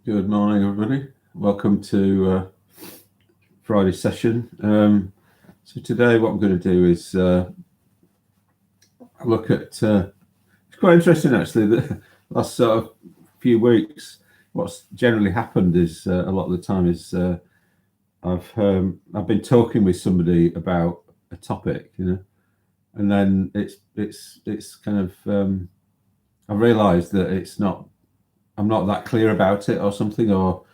Good morning, everybody. Welcome to Friday session. So today, what I'm going to do is look at. It's quite interesting, actually. The last sort of few weeks, what's generally happened is a lot of the time is I've been talking with somebody about a topic, and then it's kind of I realised that I'm not that clear about it or something, or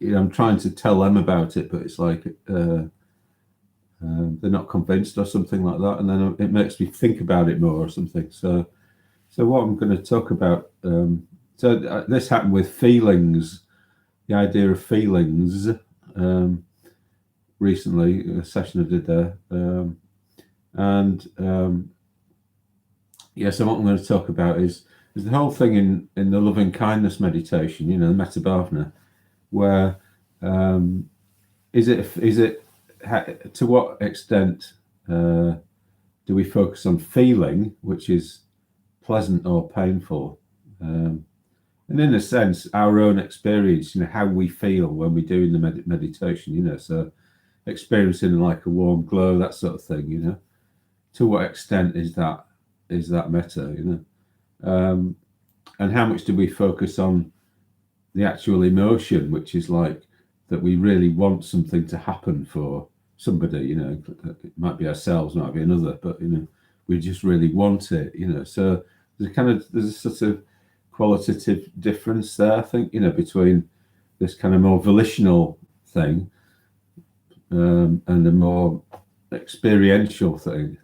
I'm trying to tell them about it, but it's like they're not convinced or something like that, and then it makes me think about it more or something. So what I'm going to talk about. This happened with feelings, the idea of feelings. Recently, a session I did there, so what I'm going to talk about is the whole thing in the loving kindness meditation, the Metta Bhavana, where is it to what extent do we focus on feeling, which is pleasant or painful, and in a sense our own experience, how we feel when we do in the meditation, so experiencing like a warm glow, that sort of thing, to what extent is that metta, and how much do we focus on the actual emotion, which is like that we really want something to happen for somebody, it might be ourselves, might be another, but we just really want it, so there's a sort of qualitative difference there, I think, between this kind of more volitional thing and a more experiential thing,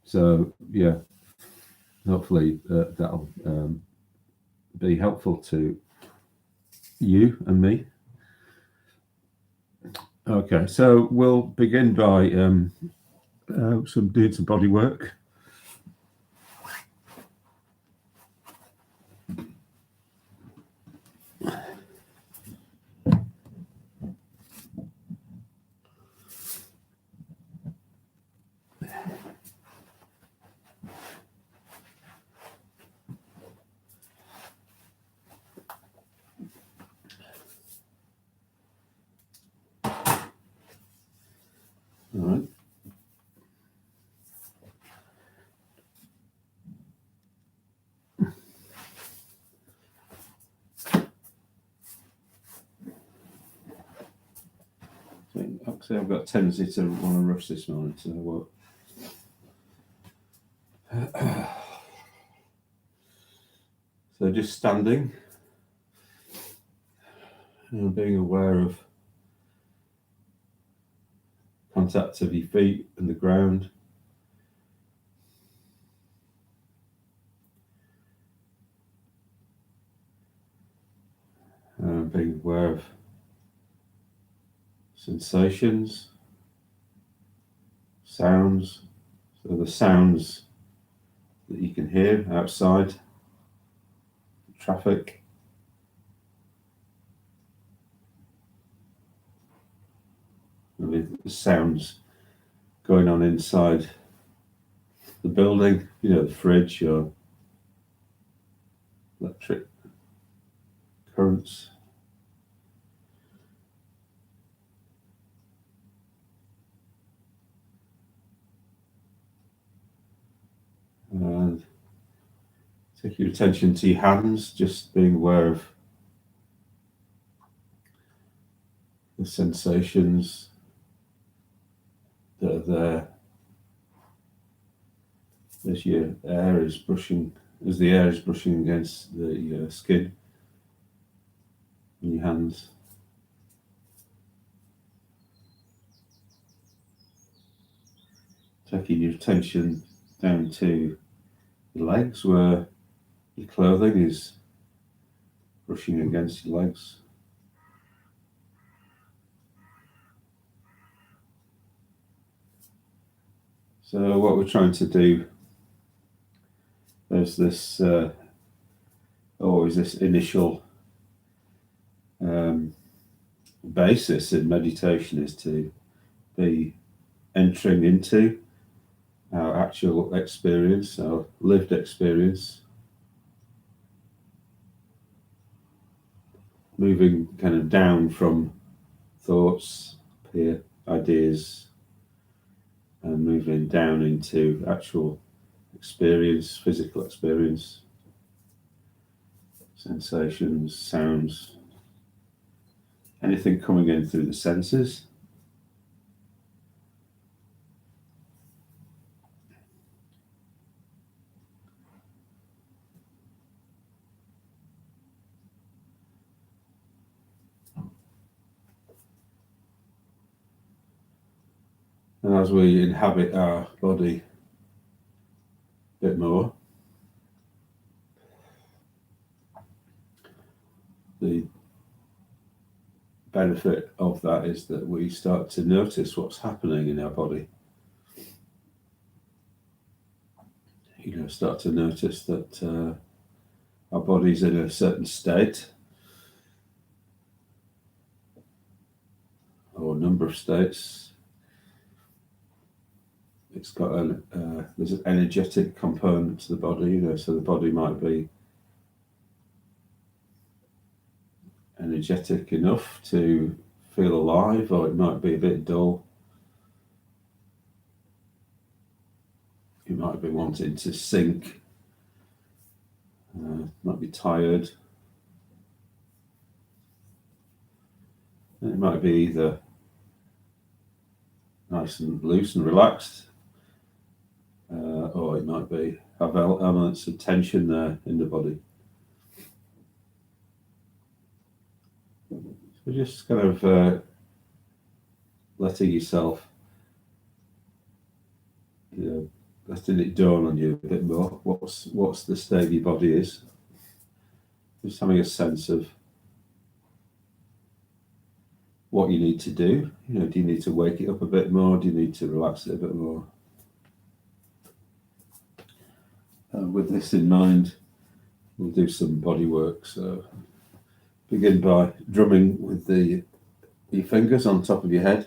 so yeah, hopefully that'll be helpful to you and me. Okay, so we'll begin by doing some body work. All right. Actually, I've got a tendency to want to rush this morning, so I won't. So just standing and being aware of contact of your feet and the ground. Being aware of sensations, sounds, so the sounds that you can hear outside, traffic, maybe the sounds going on inside the building, the fridge or electric currents. And take your attention to your hands, just being aware of the sensations that are there as the air is brushing against the skin in your hands. Taking your attention down to the legs, where your clothing is brushing against your legs. So what we're trying to do, there's this always this initial basis in meditation, is to be entering into our actual experience, our lived experience, moving kind of down from thoughts, here, ideas, and moving down into actual experience, physical experience, sensations, sounds, anything coming in through the senses. And as we inhabit our body a bit more, the benefit of that is that we start to notice what's happening in our body. Start to notice that our body's in a certain state, or a number of states. It's got there's an energetic component to the body, so the body might be energetic enough to feel alive, or it might be a bit dull. You might be wanting to sink, might be tired. And it might be either nice and loose and relaxed, or it might be have elements of tension there in the body. So just kind of letting yourself, letting it dawn on you a bit more. What's the state your body is? Just having a sense of what you need to do. Do you need to wake it up a bit more? Do you need to relax it a bit more? With this in mind, we'll do some body work. So begin by drumming with your fingers on top of your head.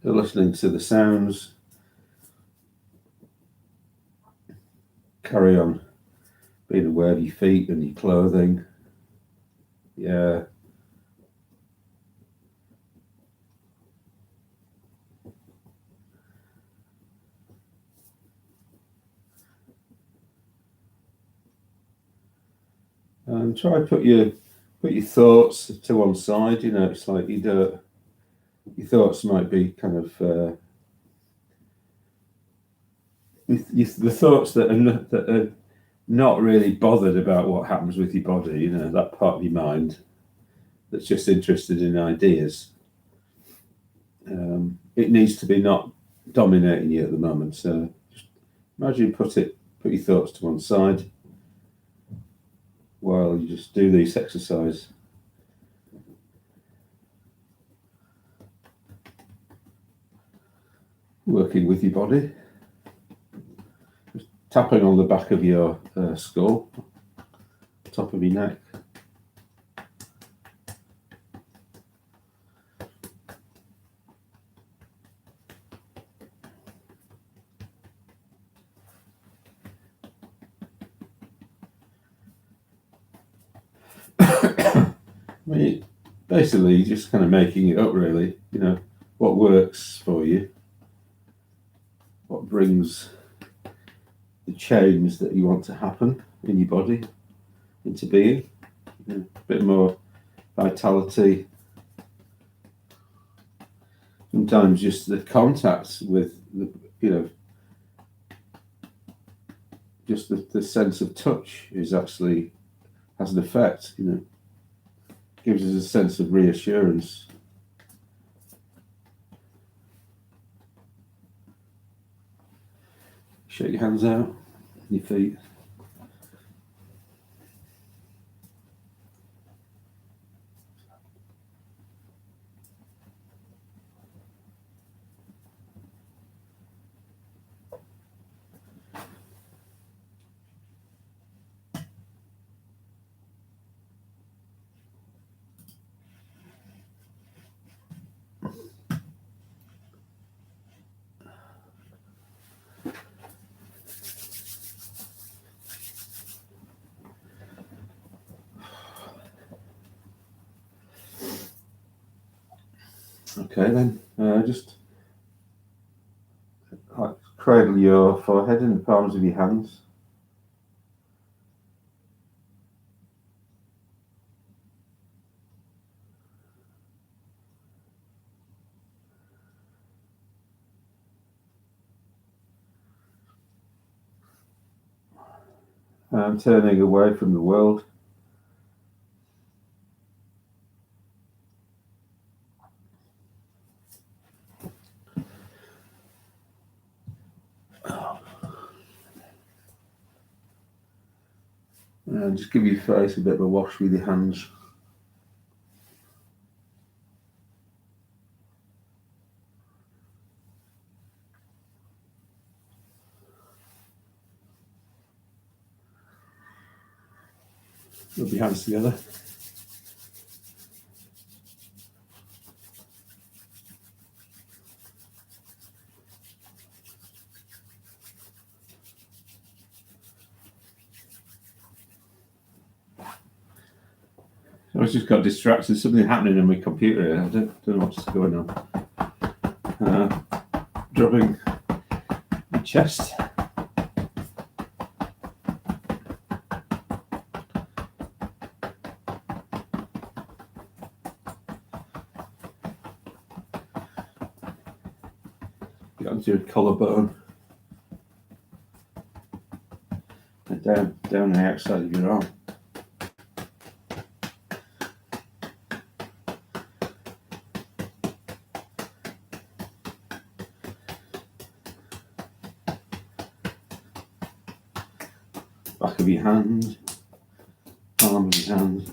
So listening to the sounds. Carry on being aware of your feet and your clothing. Yeah. And try to put your thoughts to one side. It's like your thoughts might be kind of the thoughts that are not really bothered about what happens with your body. That part of your mind that's just interested in ideas. It needs to be not dominating you at the moment. So just imagine put your thoughts to one side while you just do this exercise. Working with your body. Just tapping on the back of your skull, top of your neck. Basically, just kind of making it up, really. What works for you, what brings the change that you want to happen in your body into being. A bit more vitality. Sometimes just the contact with just the sense of touch has an effect. Gives us a sense of reassurance. Shake your hands out, your feet. Okay, then just cradle your forehead in the palms of your hands. And turning away from the world. And just give your face a bit of a wash with your hands. Rub your hands together. I just got distracted. Something happening in my computer. I don't know what's going on. Dropping my chest. Get onto your collarbone. And down the outside of your arm. Back of your hand, palm of your hand,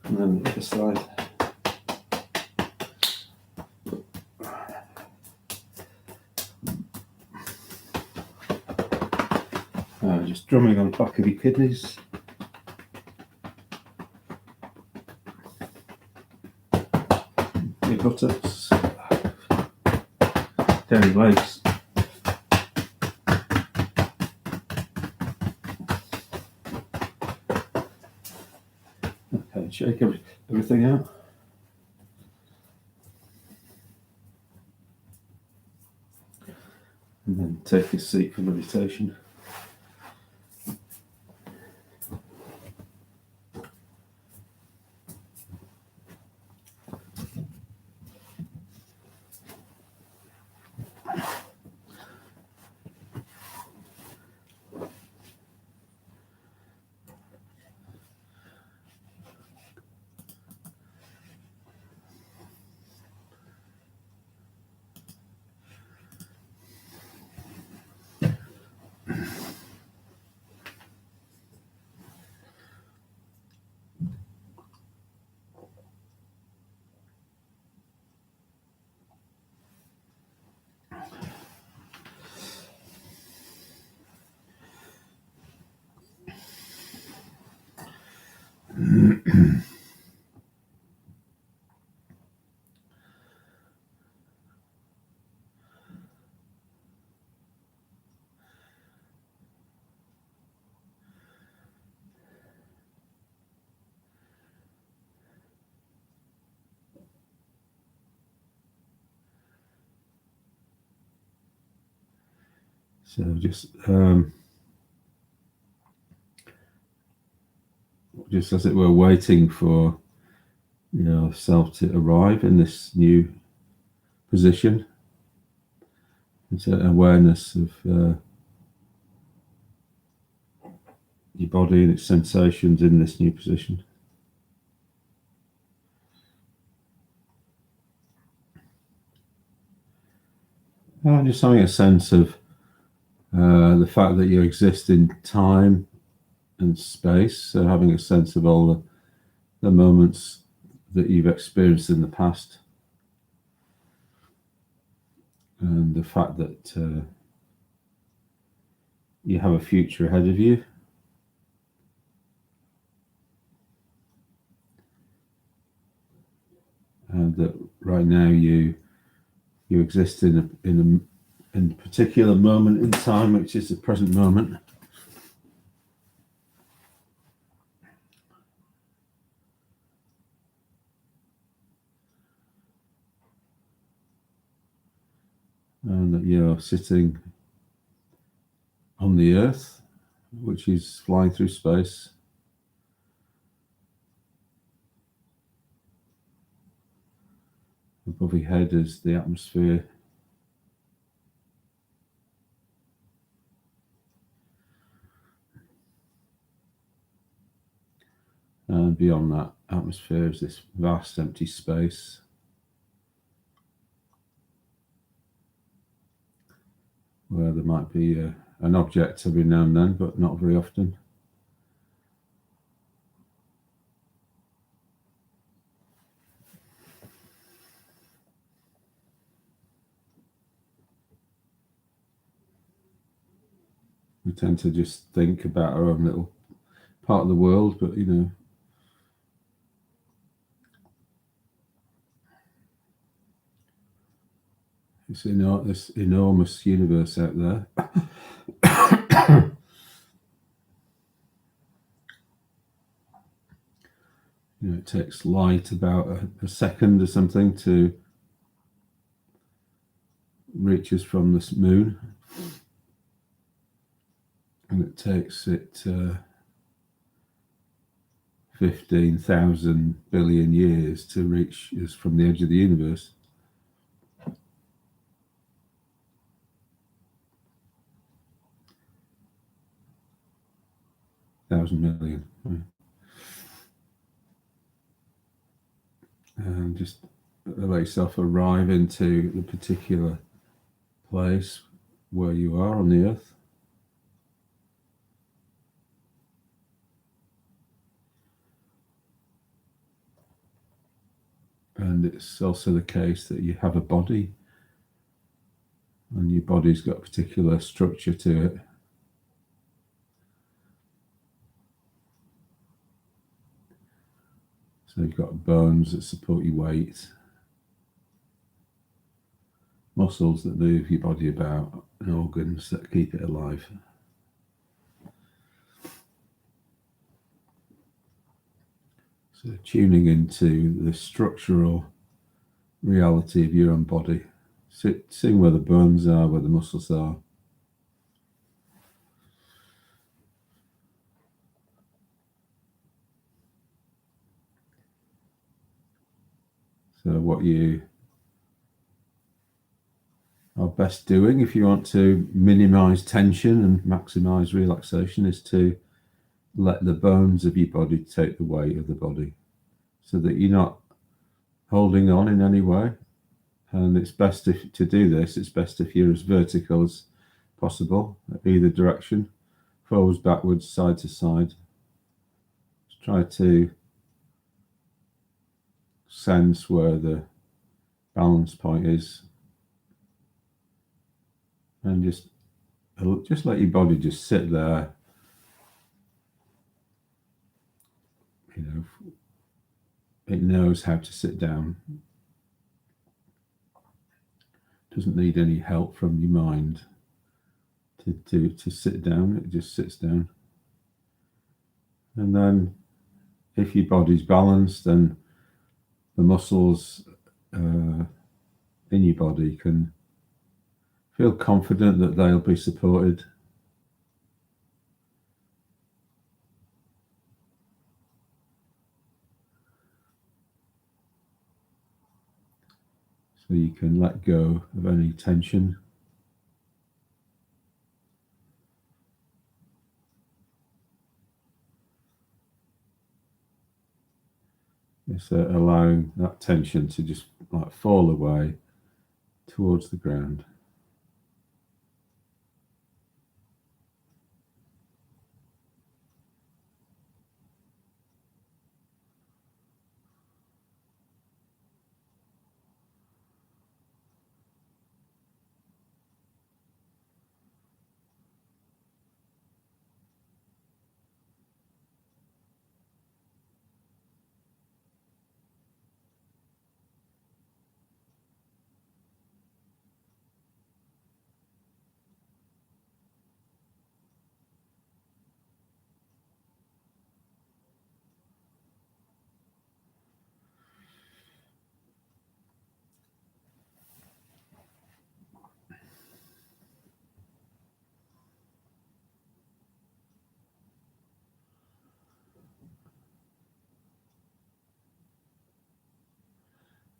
and then the other side. Just drumming on the back of your kidneys. Your buttocks, down your legs. Okay, shake everything out. And then take a seat for meditation. So just as it were, waiting for yourself to arrive in this new position. It's an awareness of your body and its sensations in this new position. And just having a sense of the fact that you exist in time and space, so having a sense of all the moments that you've experienced in the past, and the fact that you have a future ahead of you, and that right now you exist in a particular moment in time, which is the present moment. and that you're sitting on the earth, which is flying through space. Above your head is the atmosphere. And beyond that atmosphere is this vast empty space. Where there might be an object every now and then, but not very often. We tend to just think about our own little part of the world, but it's this enormous universe out there. It takes light about a second or something to reach us from the moon, and it takes it 15,000 billion years to reach us from the edge of the universe. Thousand million. And just let yourself arrive into the particular place where you are on the earth. And it's also the case that you have a body, and your body's got a particular structure to it. So you've got bones that support your weight, muscles that move your body about, and organs that keep it alive. So tuning into the structural reality of your own body, seeing where the bones are, where the muscles are. So what you are best doing if you want to minimize tension and maximize relaxation is to let the bones of your body take the weight of the body, so that you're not holding on in any way. And it's best to do this, it's best if you're as vertical as possible, either direction, forwards, backwards, side to side. Just try to sense where the balance point is, and just let your body just sit there. It knows how to sit down. It doesn't need any help from your mind to sit down. It just sits down. And then if your body's balanced, then the muscles in your body can feel confident that they'll be supported. So you can let go of any tension. It's allowing that tension to just fall away towards the ground.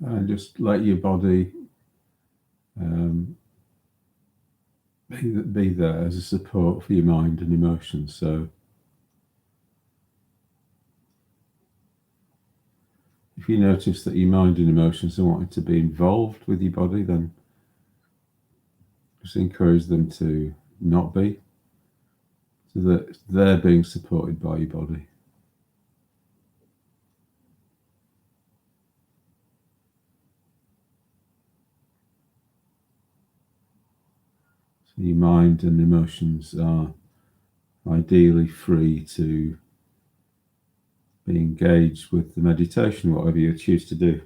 and just let your body be there as a support for your mind and emotions. So if you notice that your mind and emotions are wanting to be involved with your body, then just encourage them to not be, so that they're being supported by your body. So your mind and emotions are ideally free to be engaged with the meditation, whatever you choose to do.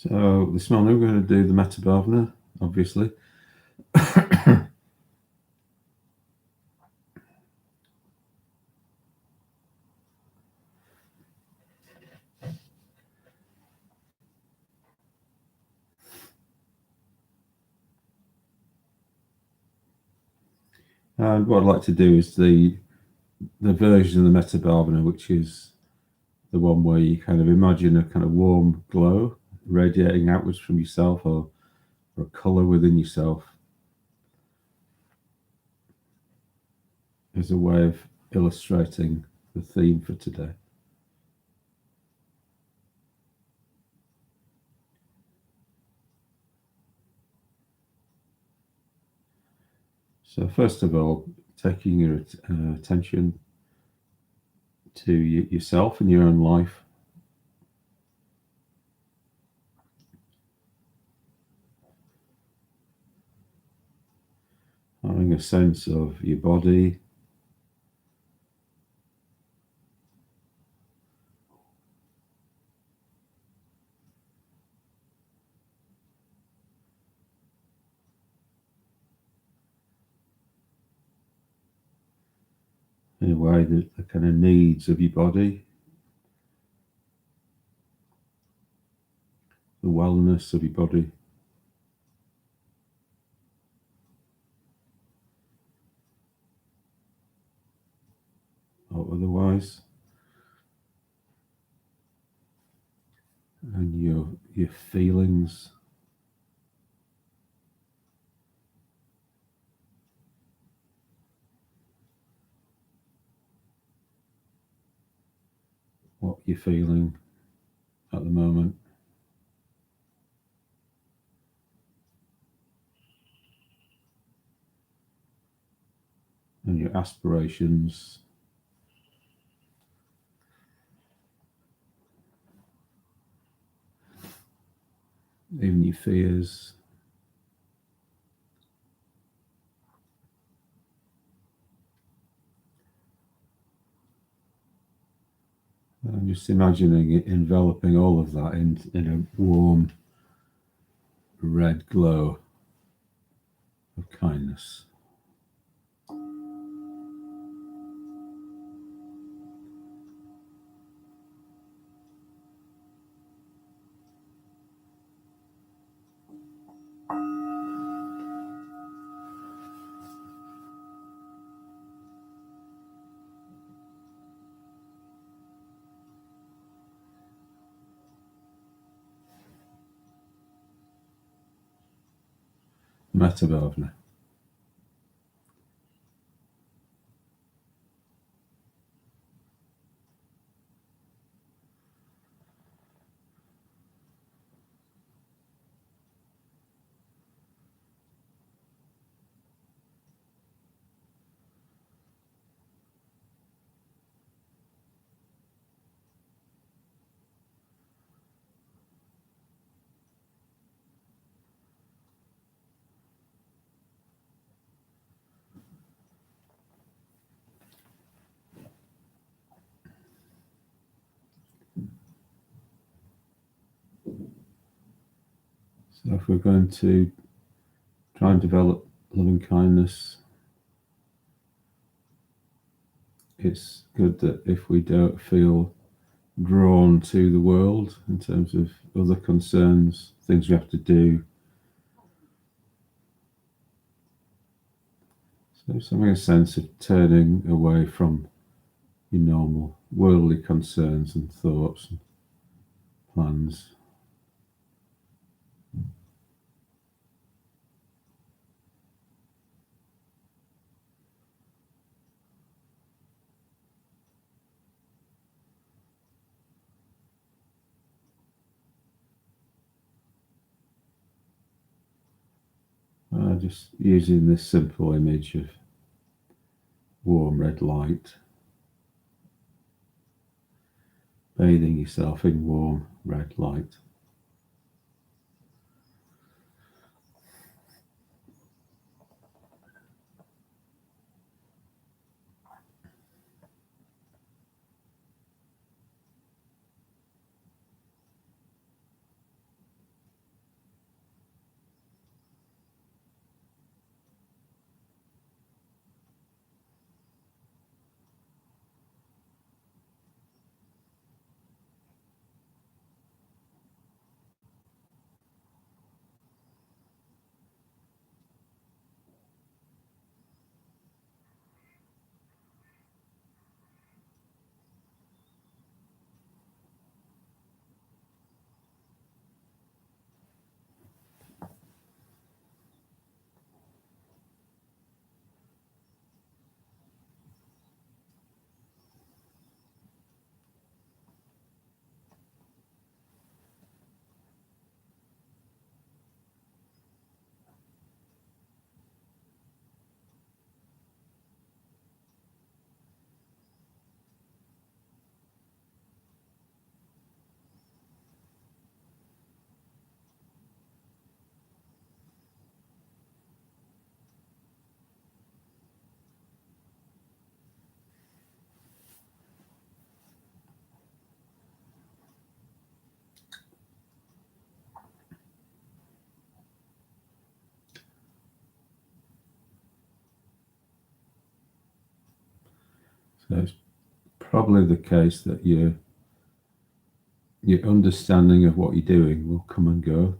So this morning we're going to do the Metta Bhavana, obviously. And what I'd like to do is the version of the Metta Bhavana, which is the one where you kind of imagine a kind of warm glow radiating outwards from yourself, or a colour within yourself, as a way of illustrating the theme for today. So first of all, taking your attention to yourself and your own life. Having a sense of your body, in a way that the kind of needs of your body, the wellness of your body. Or otherwise, and your feelings, what you're feeling at the moment, and your aspirations, even your fears. I'm just imagining it enveloping all of that in a warm red glow of kindness. Metta Bhavana. So if we're going to try and develop loving kindness, it's good that if we don't feel drawn to the world in terms of other concerns, things we have to do, so it's having a sense of turning away from your normal worldly concerns and thoughts and plans. Just using this simple image of warm red light, bathing yourself in warm red light. So it's probably the case that your understanding of what you're doing will come and go.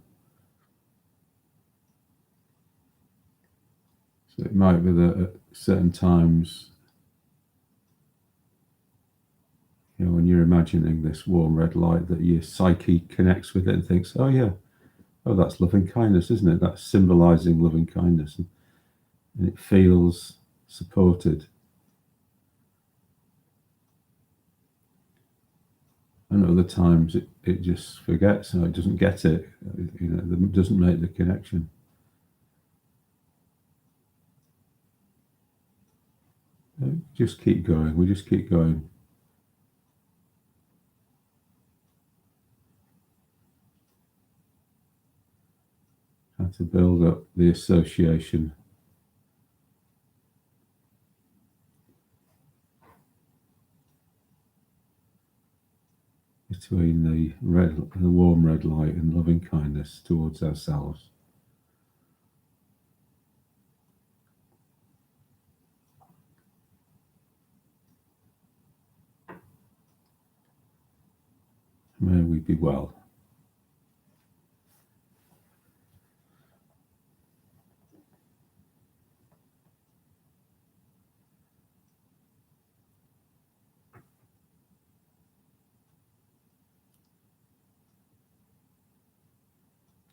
So it might be that at certain times, when you're imagining this warm red light, that your psyche connects with it and thinks, oh yeah, oh, that's loving kindness, isn't it? That's symbolizing loving kindness. And it feels supported. And other times it just forgets, it doesn't get it, it doesn't make the connection. Just keep going, we just keep going. Try to build up the association between the warm red light and loving kindness towards ourselves. May we be well.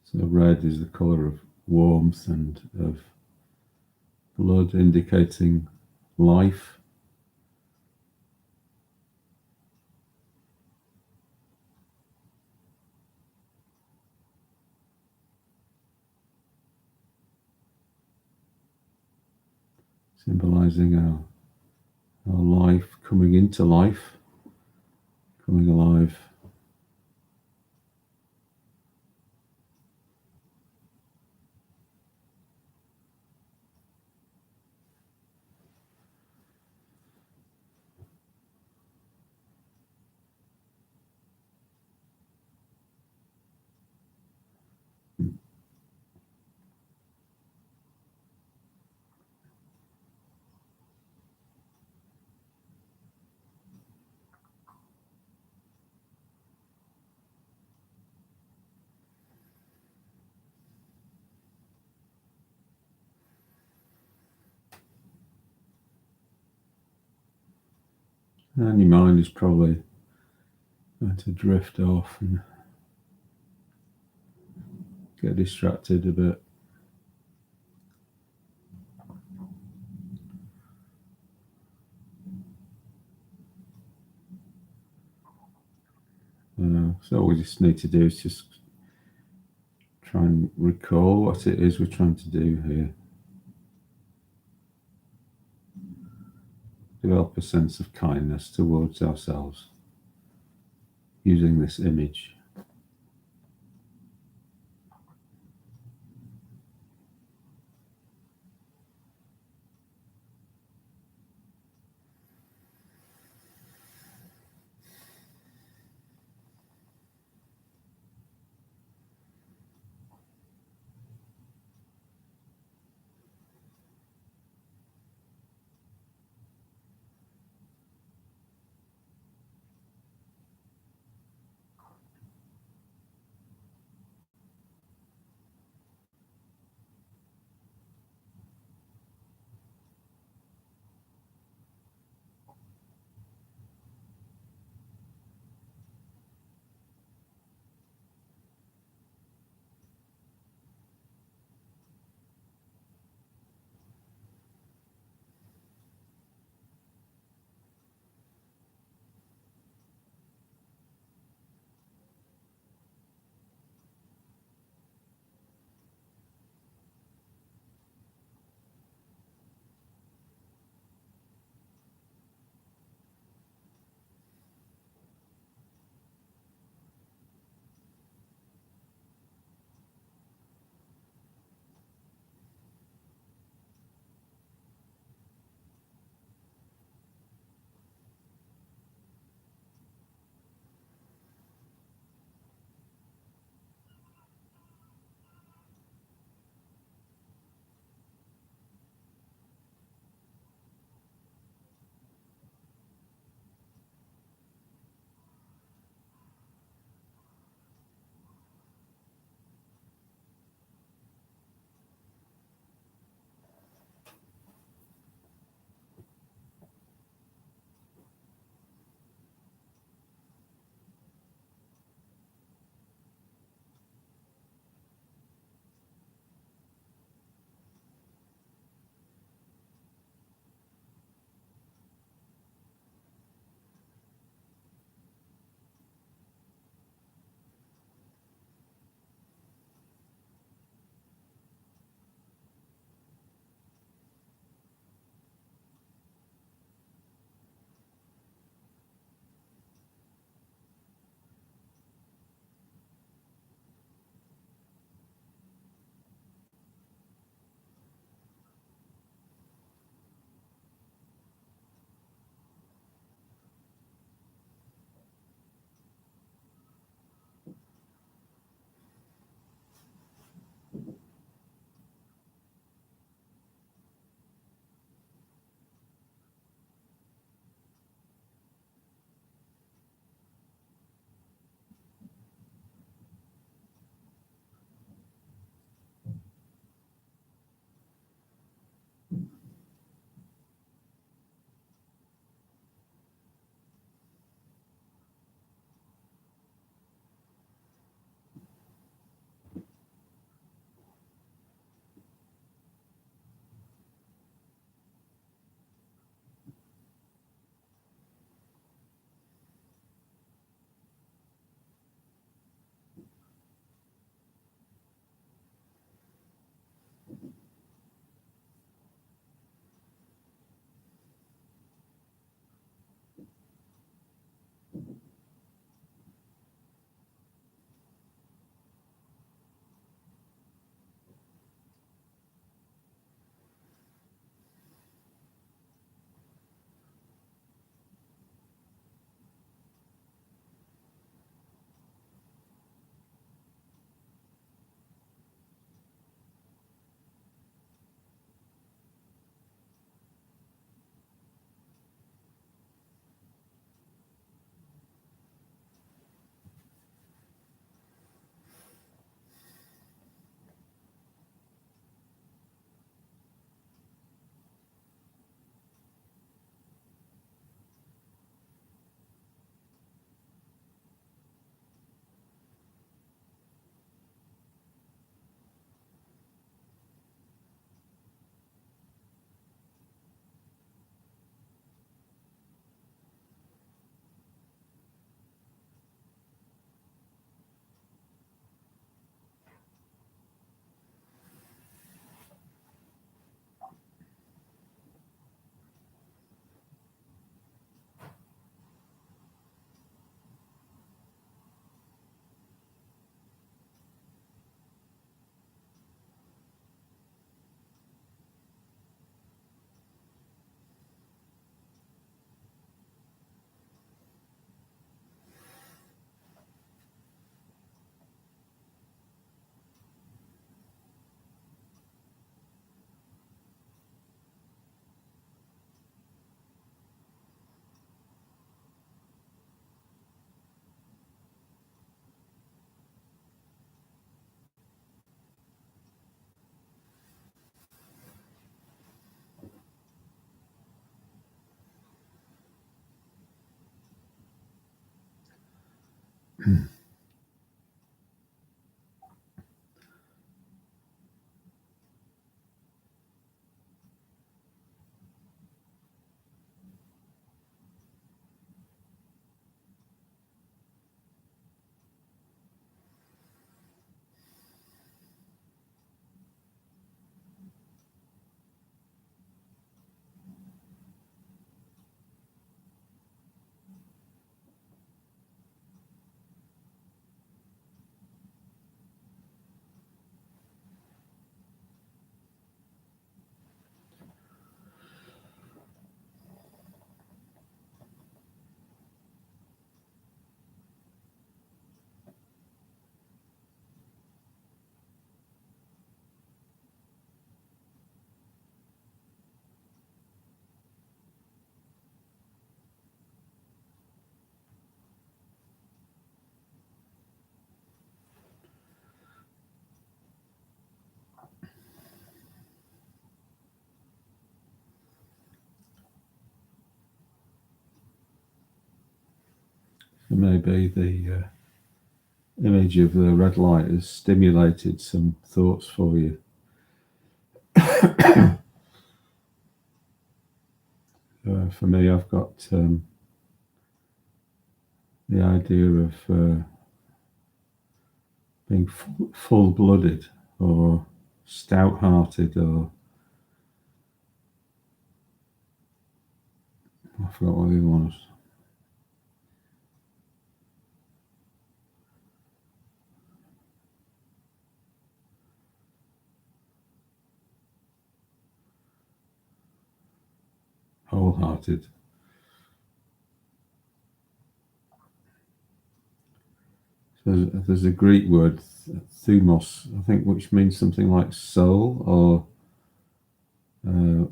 So red is the colour of warmth and of blood, indicating life. Symbolizing our life, coming into life, coming alive. And your mind is probably going to drift off and get distracted a bit. So all we just need to do is just try and recall what it is we're trying to do here. Develop a sense of kindness towards ourselves using this image. So maybe the image of the red light has stimulated some thoughts for you. For me, I've got the idea of being full-blooded or stout-hearted, or I forgot what the other one was. Wholehearted. So there's a Greek word, thumos, I think, which means something like soul or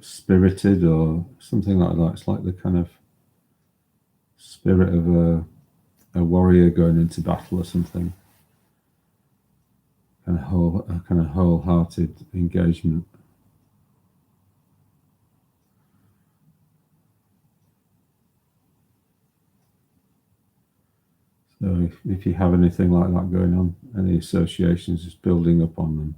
spirited or something like that. It's like the kind of spirit of a warrior going into battle or something. A kind of wholehearted engagement. So if you have anything like that going on, any associations, just building up on them.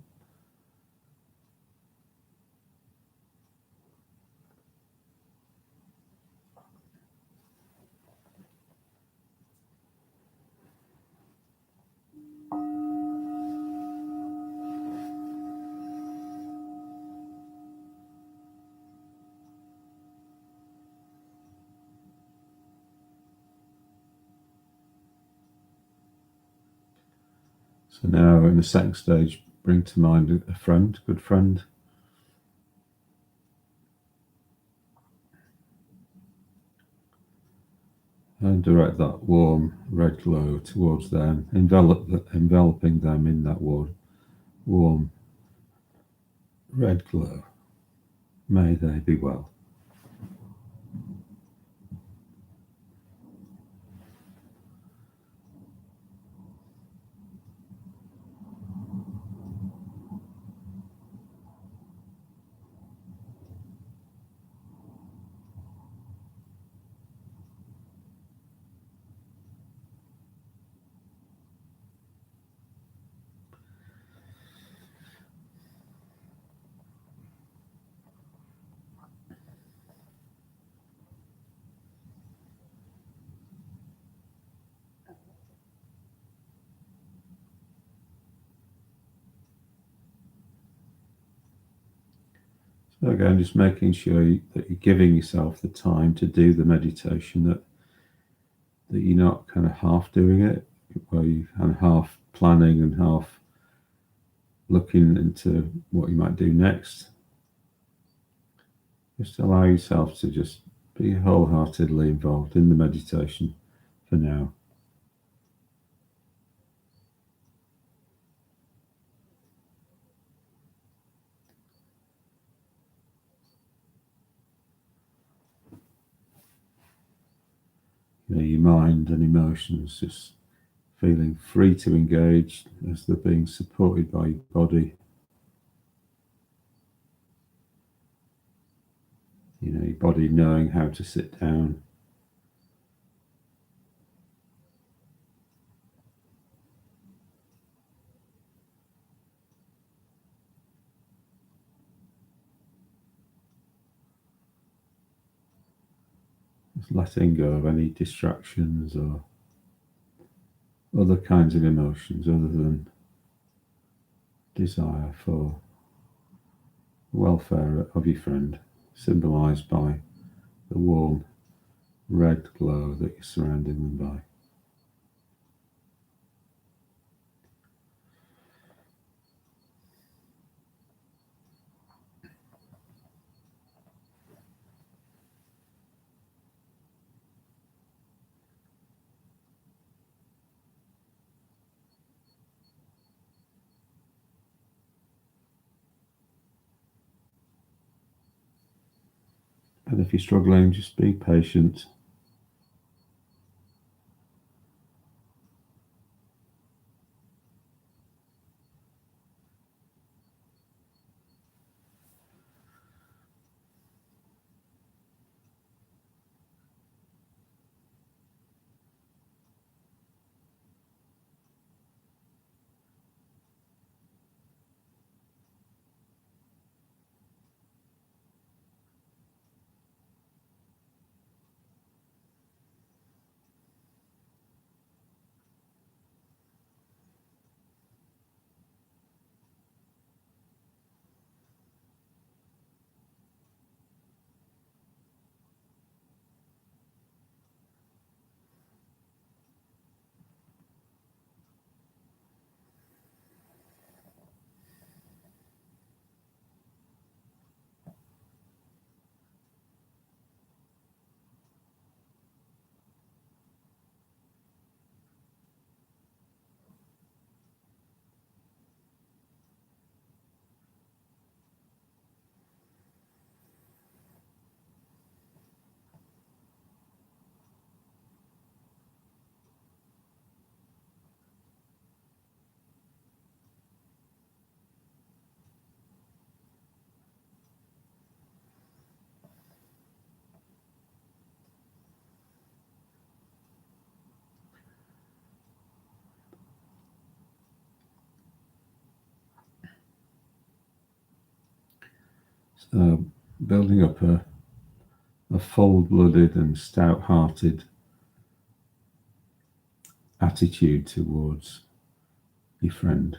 So now in the second stage, bring to mind a friend, good friend. And direct that warm red glow towards them, enveloping them in that warm red glow. May they be well. So again, just making sure that you're giving yourself the time to do the meditation, that you're not kind of half doing it, where you're kind of half planning and half looking into what you might do next. Just allow yourself to just be wholeheartedly involved in the meditation for now. Your mind and emotions just feeling free to engage as they're being supported by your body. Your body knowing how to sit down. Just letting go of any distractions or other kinds of emotions other than desire for welfare of your friend, symbolised by the warm red glow that you're surrounding them by. And if you're struggling, just be patient. Building up a full-blooded and stout-hearted attitude towards your friend.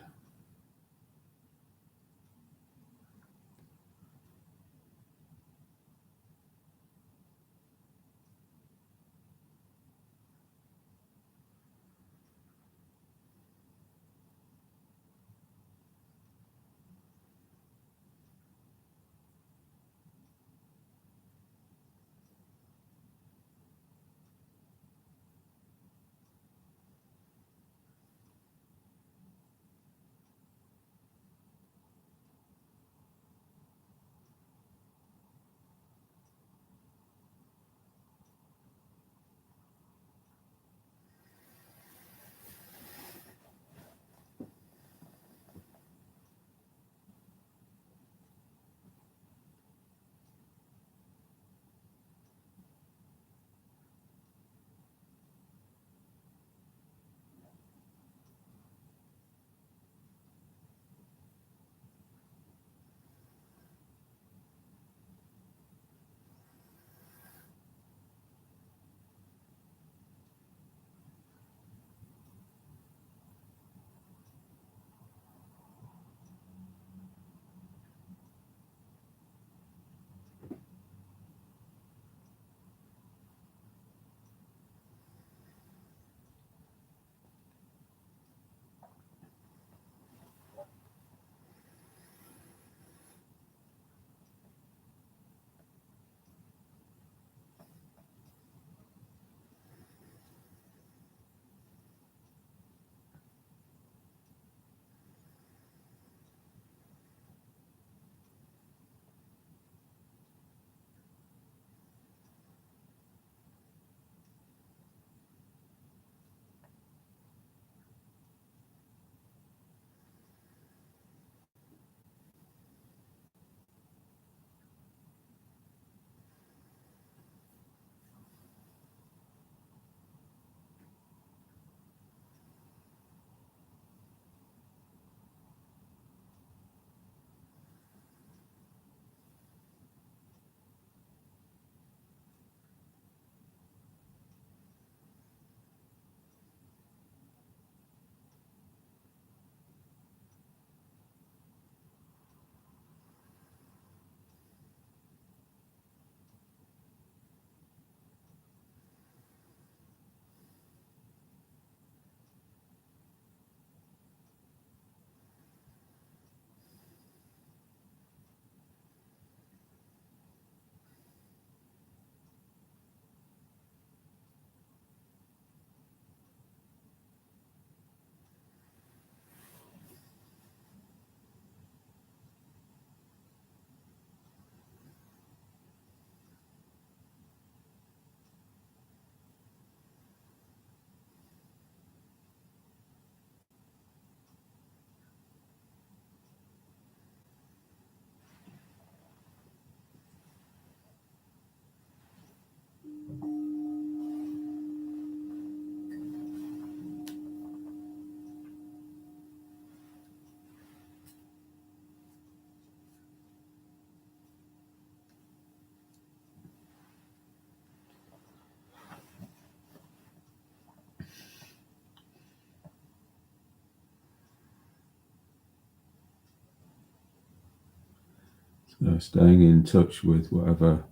So staying in touch with whatever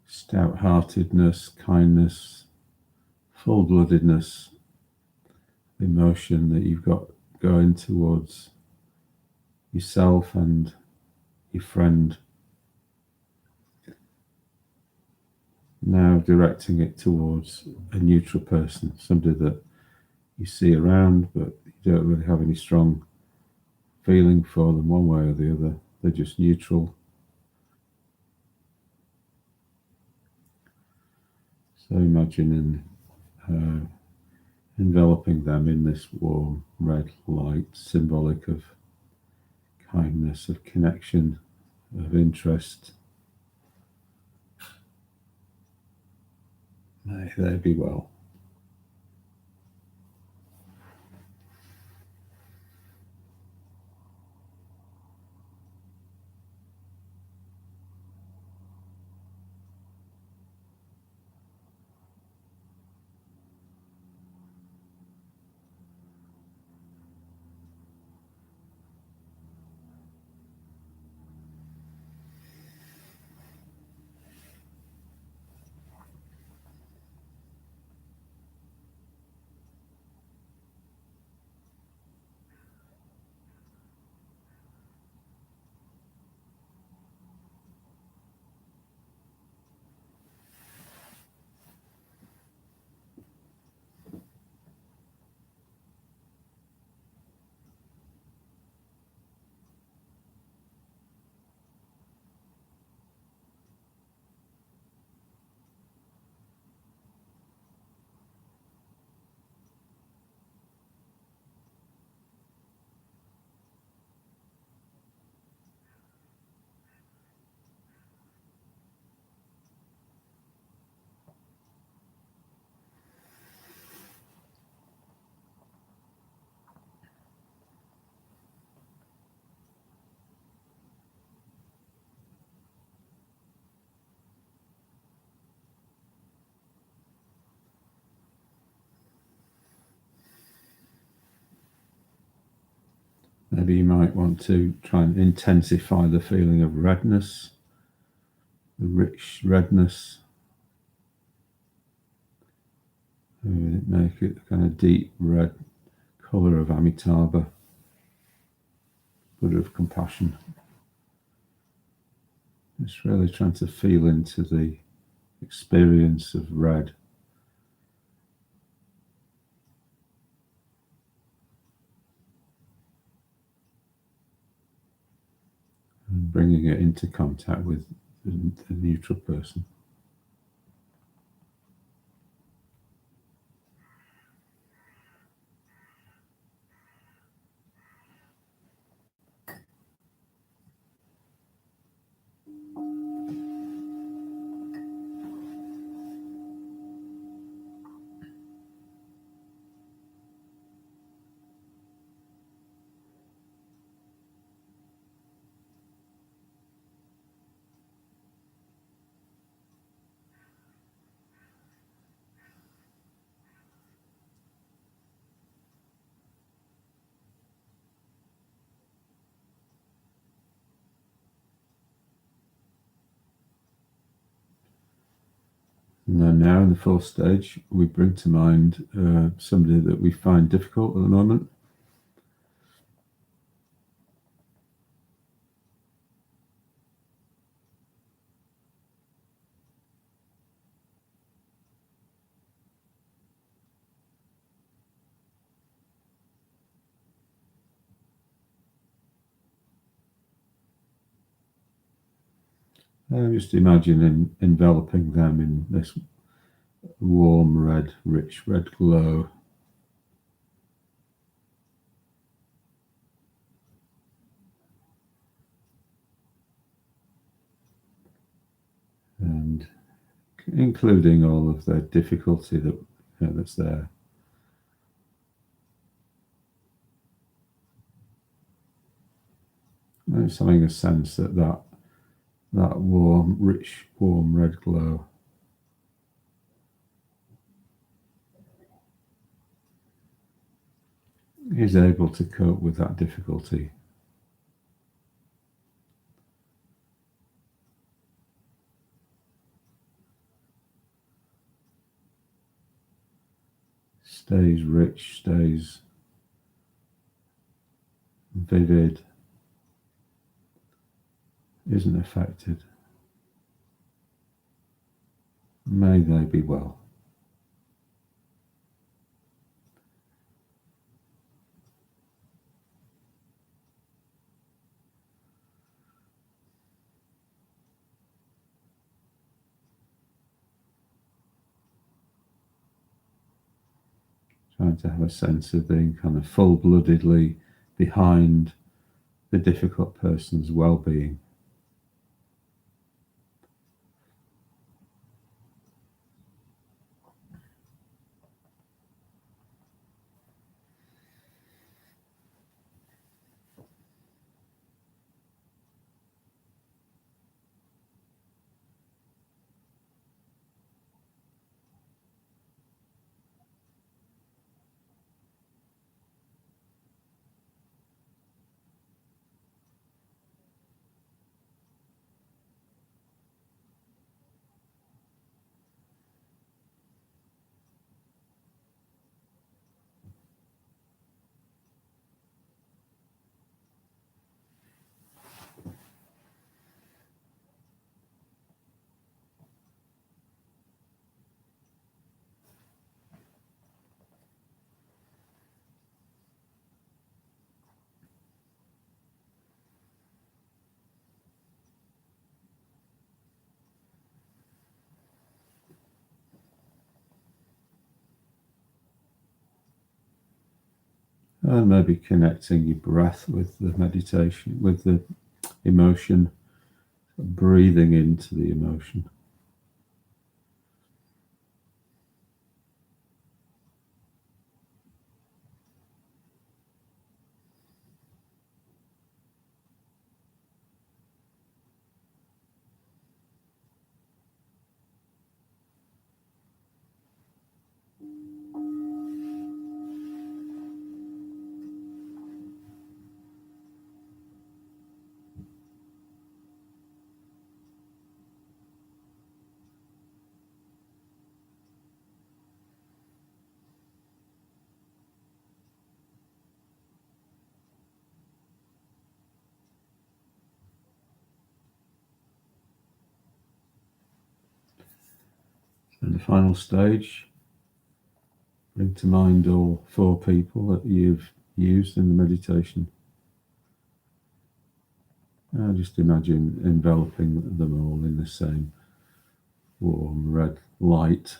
stout-heartedness, kindness, full-bloodedness, emotion that you've got going towards yourself and your friend. Now directing it towards a neutral person, somebody that you see around, but you don't really have any strong feeling for them one way or the other. They're just neutral. So imagining enveloping them in this warm red light, symbolic of kindness, of connection, of interest. May they be well. Maybe you might want to try and intensify the feeling of redness, the rich redness. Make it kind of deep red colour of Amitabha, Buddha of compassion. Just really trying to feel into the experience of red. And bringing it into contact with the neutral person. And then now in the fourth stage, we bring to mind somebody that we find difficult at the moment. Just imagine enveloping them in this warm red, rich red glow. And including all of the difficulty that's there. And it's having a sense that warm, rich, warm red glow is able to cope with that difficulty. stays rich, stays vivid, isn't affected. May they be well. Trying to have a sense of being kind of full-bloodedly behind the difficult person's well-being. And maybe connecting your breath with the meditation, with the emotion, breathing into the emotion. And the final stage, bring to mind all 4 people that you've used in the meditation. Just imagine enveloping them all in the same warm red light.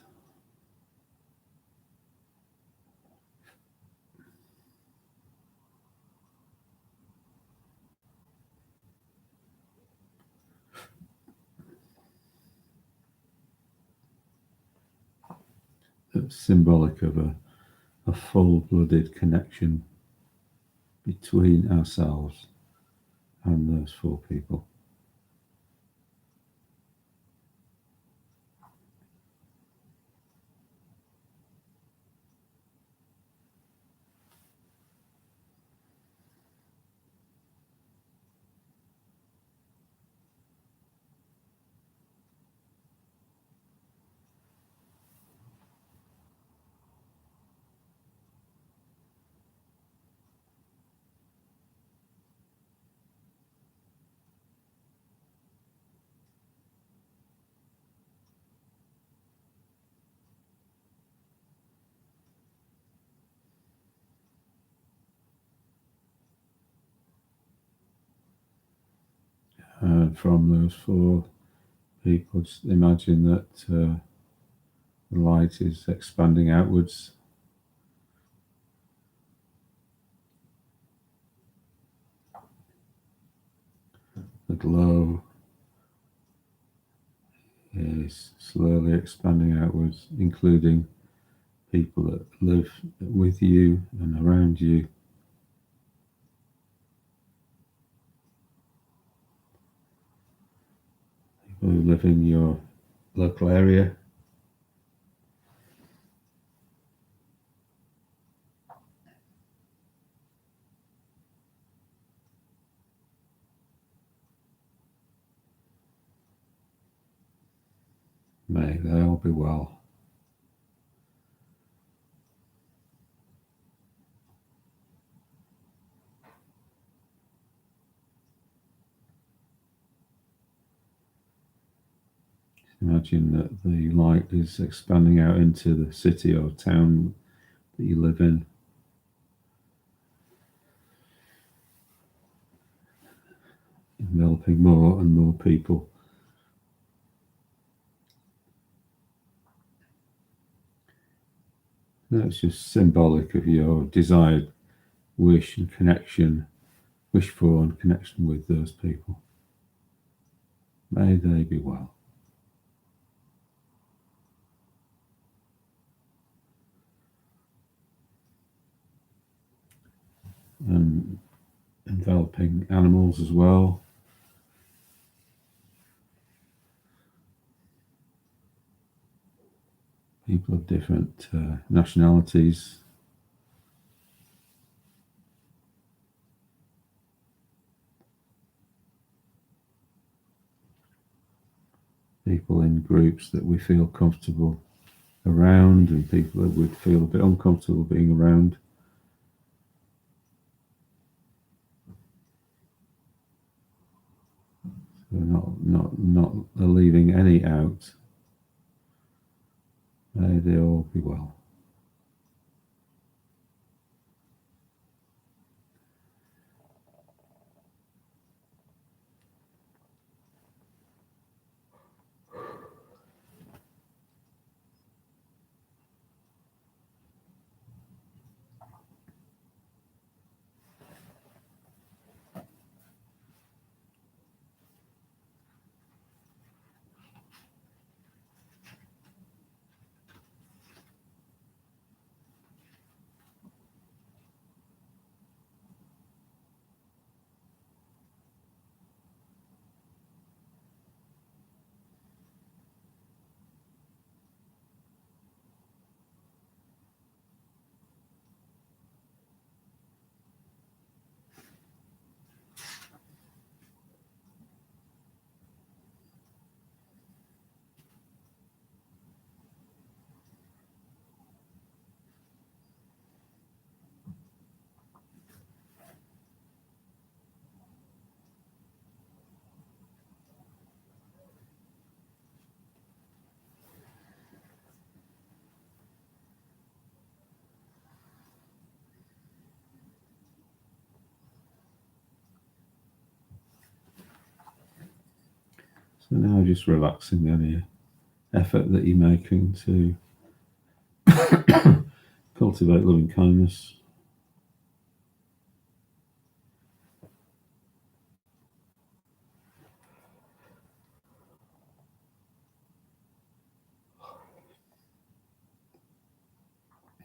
That's symbolic of a full-blooded connection between ourselves and those 4 people. From those 4 people, just imagine that the light is expanding outwards. The glow is slowly expanding outwards, including people that live with you and around you. People who live in your local area. May they all be well. Imagine that the light is expanding out into the city or town that you live in. Enveloping more and more people. That's just symbolic of your desired wish and connection, wish for and connection with those people. May they be well. And enveloping animals as well. People of different nationalities. People in groups that we feel comfortable around, and people that would feel a bit uncomfortable being around. So not leaving any out. May they all be well. So now just relaxing any effort that you're making to cultivate loving kindness.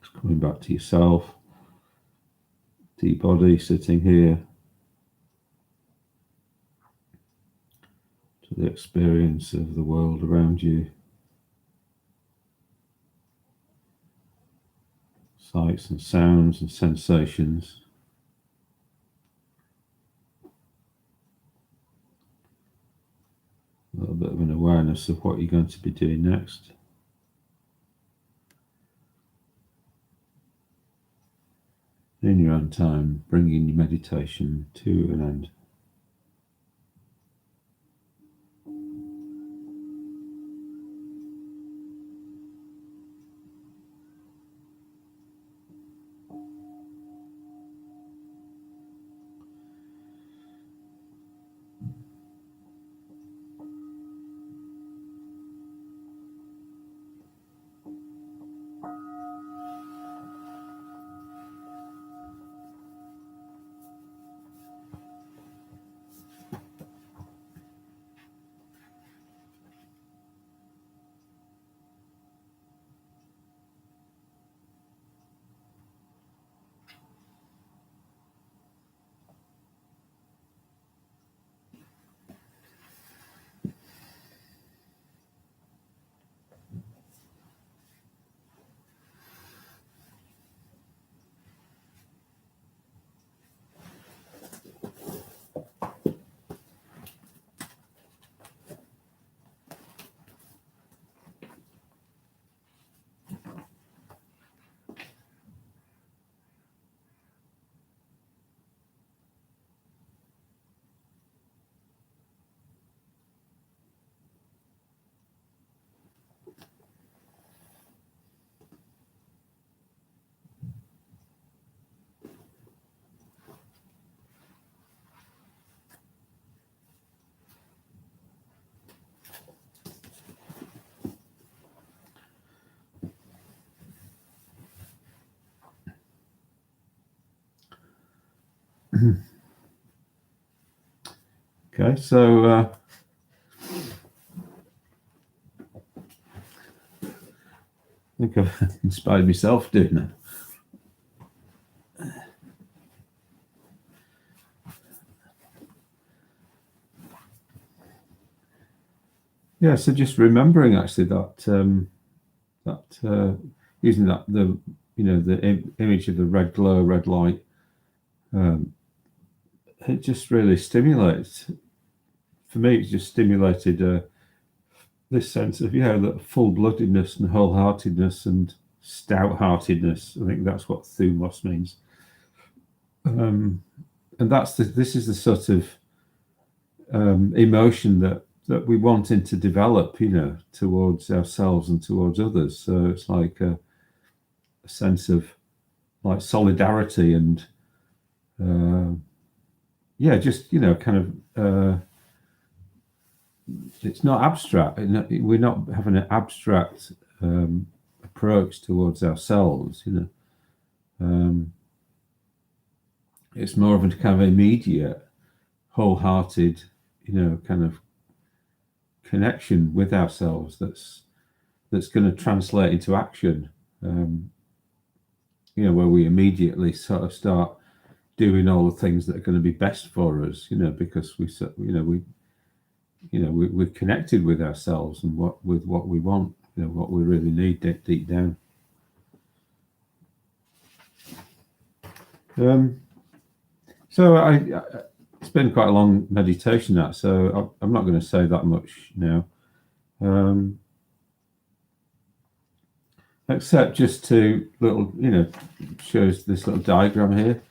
Just coming back to yourself, to your body, sitting here, to the experience of the world around you. Sights and sounds and sensations. A little bit of an awareness of what you're going to be doing next. In your own time, bringing your meditation to an end. Okay, so I think I've inspired myself doing that. Yeah, so just remembering actually that using that the image of the red glow, red light, it just really stimulates. For me, it just stimulated this sense of that full-bloodedness and wholeheartedness and stout-heartedness. I think that's what thumos means, and this is the sort of emotion that we wanting to develop, towards ourselves and towards others. So it's like a sense of like solidarity and just kind of it's not abstract. We're not having an abstract approach towards ourselves. It's more of a kind of immediate, wholehearted, kind of connection with ourselves that's going to translate into action. Where we immediately sort of start doing all the things that are going to be best for us. Because we're connected with ourselves and what we want. What we really need deep down. So it's been quite a long meditation that, so I'm not going to say that much now, except just to shows this little diagram here.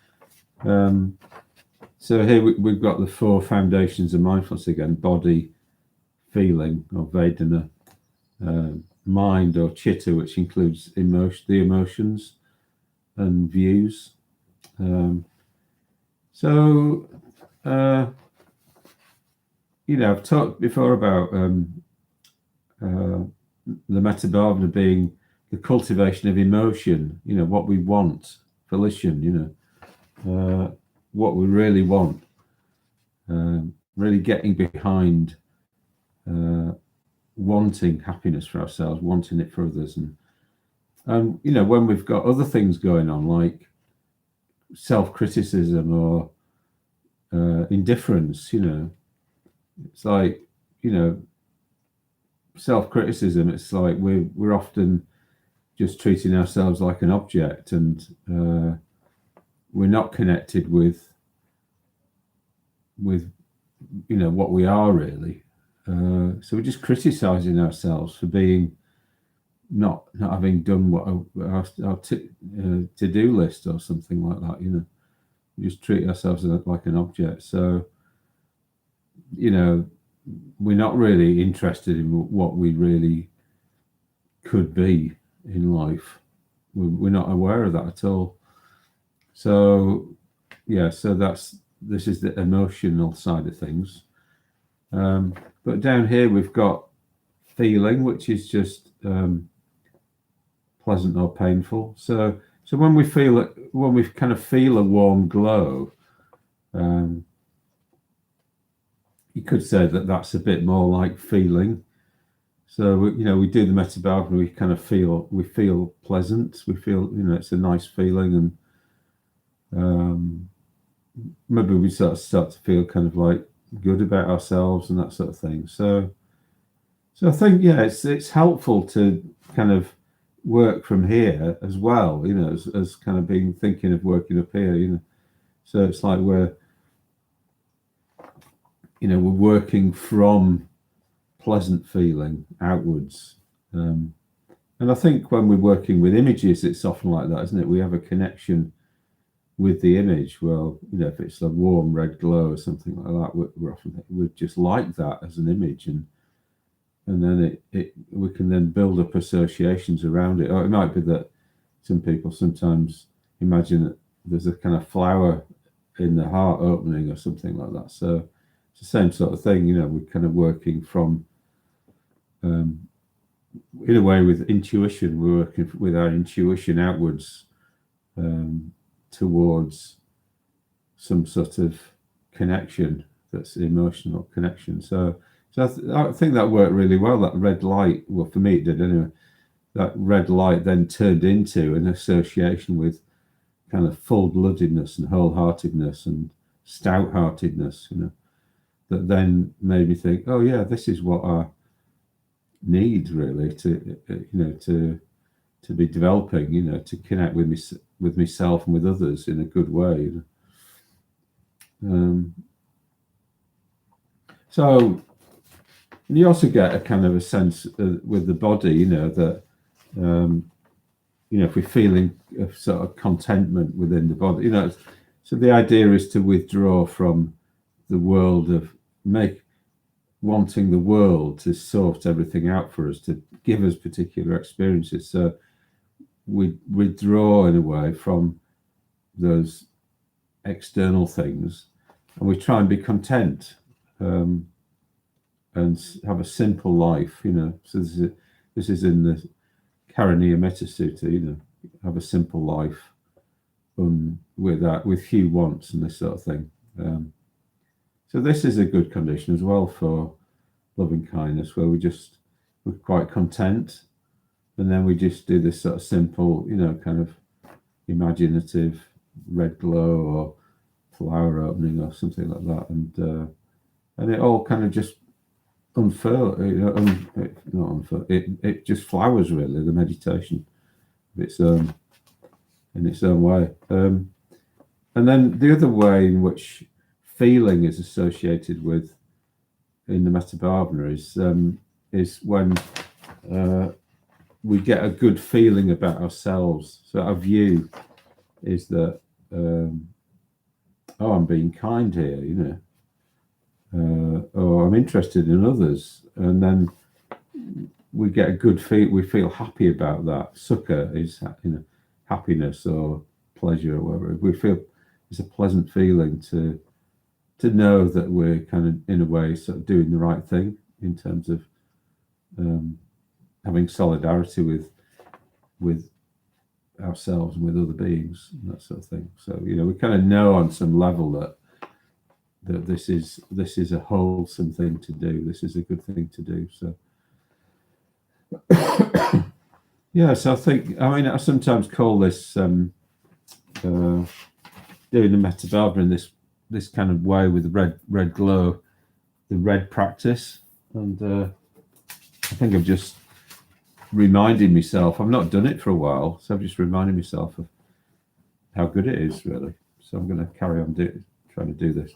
So here we've got the 4 foundations of mindfulness again: body, feeling or Vedana, mind or chitta, which includes the emotions and views. I've talked before about the Metta Bhavana being the cultivation of emotion, what we want, volition, what we really want, really getting behind wanting happiness for ourselves, wanting it for others. And when we've got other things going on, like self-criticism or indifference, it's like, self-criticism, it's like we're often just treating ourselves like an object, and we're not connected with what we are really. So we're just criticizing ourselves for being not having done what our to-do list or something like that. We just treat ourselves like an object. So we're not really interested in what we really could be in life. We're not aware of that at all. So this is the emotional side of things. But down here we've got feeling, which is just pleasant or painful. So when we kind of feel a warm glow, you could say that that's a bit more like feeling. So we do the Metta Bhavana, we kind of feel pleasant. We feel it's a nice feeling, and maybe we sort of start to feel kind of like good about ourselves and that sort of thing. So I think it's helpful to kind of work from here as well, as kind of being thinking of working up here, So it's like we're working from pleasant feeling outwards. And I think when we're working with images, it's often like that, isn't it? We have a connection with the image. Well, if it's a warm red glow or something like that, we're often we just like that as an image, and then we can then build up associations around it. Or it might be that some people sometimes imagine that there's a kind of flower in the heart opening or something like that. So it's the same sort of thing, we're kind of working from, in a way, with intuition. We're working with our intuition outwards, towards some sort of connection that's emotional connection. So I think that worked really well. That red light, well, for me it did anyway. That red light then turned into an association with kind of full-bloodedness and wholeheartedness and stout-heartedness, that then made me think, oh yeah, this is what I need really to be developing, to connect with myself and with others in a good way. So you also get a kind of a sense with the body, that if we're feeling a sort of contentment within the body, so the idea is to withdraw from the world of wanting the world to sort everything out for us, to give us particular experiences. So we withdraw in a way from those external things, and we try and be content and have a simple life. So this is in the Karaniya Metta Sutta. Have a simple life with few wants and this sort of thing. So this is a good condition as well for loving kindness, where we're quite content, and then we just do this sort of simple, kind of imaginative red glow or flower opening or something like that, and it all kind of just unfurl, not unfurl. It just flowers really, the meditation of its own, in its own way. And then the other way in which feeling is associated with in the Metta Bhavana is when we get a good feeling about ourselves. So our view is that I'm being kind here, or I'm interested in others, and then we get a good feel. We feel happy about that. Sukha is happiness or pleasure or whatever. We feel it's a pleasant feeling to know that we're kind of in a way sort of doing the right thing in terms of having solidarity with ourselves and with other beings and that sort of thing. So we kind of know on some level that this is a wholesome thing to do. This is a good thing to do. So yeah. So I sometimes call this doing the Metta Bhavana in this kind of way with the red glow, the red practice, and I think I've just reminded myself. I've not done it for a while, so I've just reminded myself of how good it is, really. So I'm going to carry on trying to do this.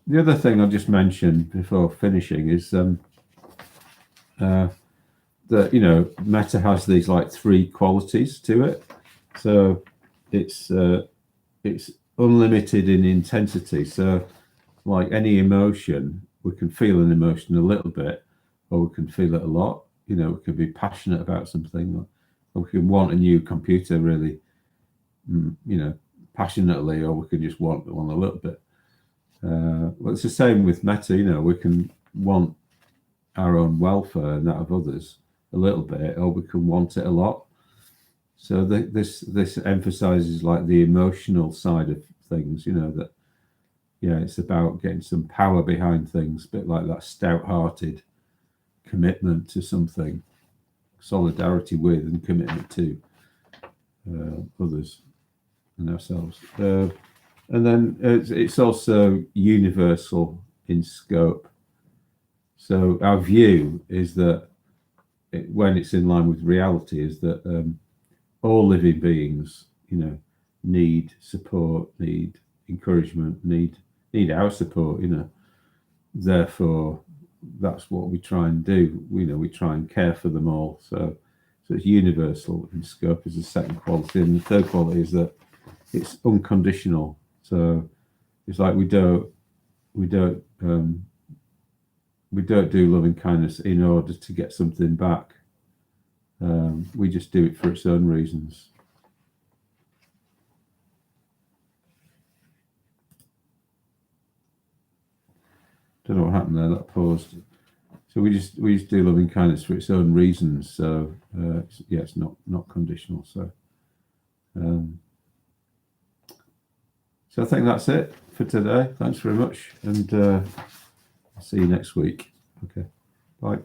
The other thing I'll just mention before finishing is that metta has these like three qualities to it. So it's unlimited in intensity. So like any emotion, we can feel an emotion a little bit, or we can feel it a lot. We can be passionate about something, or we can want a new computer really, passionately, or we can just want one a little bit. Well, it's the same with metta. We can want our own welfare and that of others a little bit, or we can want it a lot. So this emphasizes like the emotional side of things. That it's about getting some power behind things, a bit like that stout-hearted commitment to something, solidarity with and commitment to others and ourselves. And then it's also universal in scope. So our view is that when it's in line with reality, is that all living beings, need support, need encouragement, need our support. Therefore, that's what we try and do. We try and care for them all. So it's universal in scope is the second quality, and the third quality is that it's unconditional. So it's like we don't do loving kindness in order to get something back. We just do it for its own reasons. Don't know what happened there. That paused. So we just do loving kindness for its own reasons. So it's not conditional. So So I think that's it for today. Thanks very much, and I'll see you next week. Okay, bye.